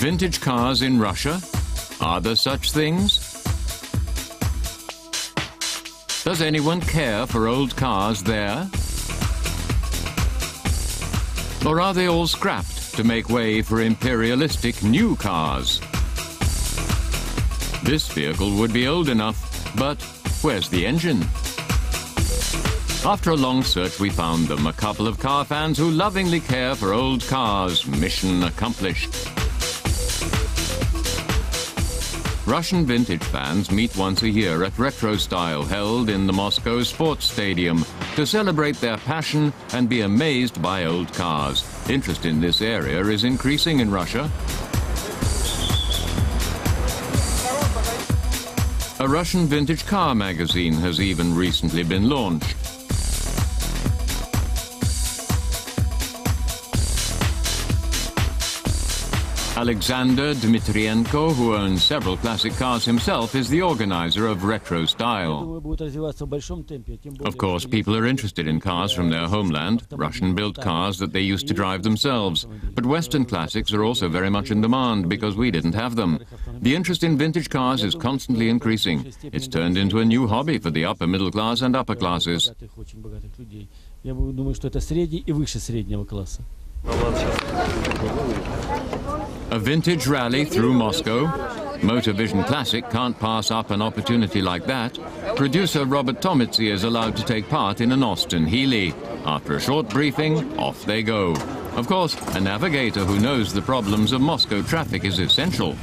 Vintage cars in Russia? Are there such things? Does anyone care for old cars there? Or are they all scrapped to make way for imperialistic new cars? This vehicle would be old enough, but where's the engine? After a long search, we found them, a couple of car fans who lovingly care for old cars. Mission accomplished. Russian vintage fans meet once a year at Retro Style, held in the Moscow Sports Stadium, to celebrate their passion and be amazed by old cars. Interest in this area is increasing in Russia. A Russian vintage car magazine has even recently been launched. Alexander Dmitrienko, who owns several classic cars himself, is the organizer of Retro Style. Of course, people are interested in cars from their homeland, Russian-built cars that they used to drive themselves. But Western classics are also very much in demand because we didn't have them. The interest in vintage cars is constantly increasing. It's turned into a new hobby for the upper middle class and upper classes. A vintage rally through Moscow? Motorvision Classic can't pass up an opportunity like that. Producer Robert Tomitzy is allowed to take part in an Austin Healey. After a short briefing, off they go. Of course, a navigator who knows the problems of Moscow traffic is essential.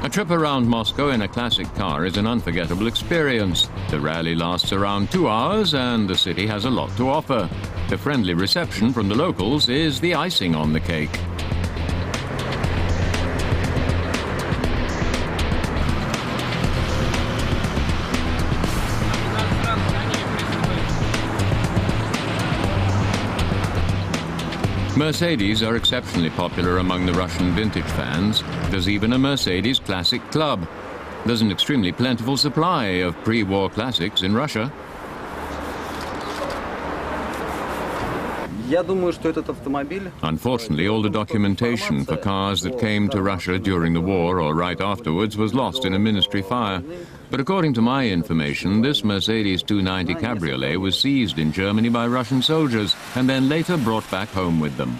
A trip around Moscow in a classic car is an unforgettable experience. The rally lasts around 2 hours and the city has a lot to offer. The friendly reception from the locals is the icing on the cake. Mercedes are exceptionally popular among the Russian vintage fans. There's even a Mercedes Classic Club. There's an extremely plentiful supply of pre-war classics in Russia. Unfortunately, all the documentation for cars that came to Russia during the war or right afterwards was lost in a ministry fire. But according to my information, this Mercedes 290 Cabriolet was seized in Germany by Russian soldiers and then later brought back home with them.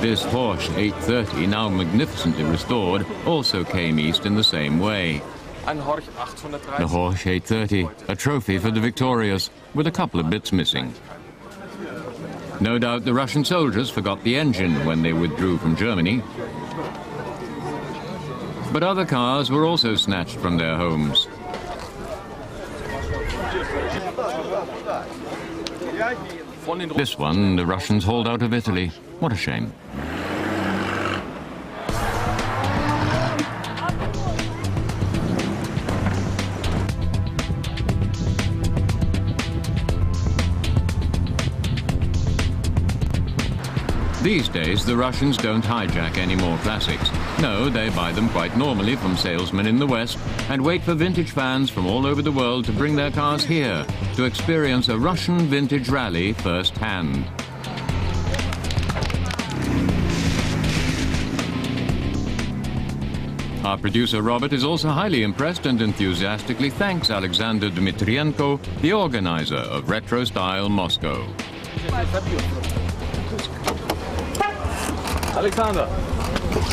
This Porsche 830, now magnificently restored, also came east in the same way. The Porsche 830, a trophy for the victorious, with a couple of bits missing. No doubt the Russian soldiers forgot the engine when they withdrew from Germany. But other cars were also snatched from their homes. This one, the Russians hauled out of Italy. What a shame. These days, the Russians don't hijack any more classics. No, they buy them quite normally from salesmen in the West and wait for vintage fans from all over the world to bring their cars here to experience a Russian vintage rally firsthand. Our producer Robert is also highly impressed and enthusiastically thanks Alexander Dmitrienko, the organizer of Retro Style Moscow. Alexander,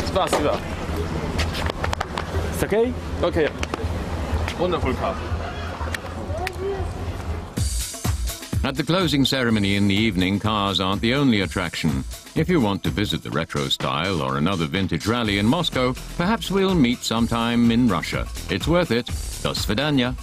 spasiba. It's okay? Okay. Wonderful car. At the closing ceremony in the evening, cars aren't the only attraction. If you want to visit the Retro Style or another vintage rally in Moscow, perhaps we'll meet sometime in Russia. It's worth it. До свидания.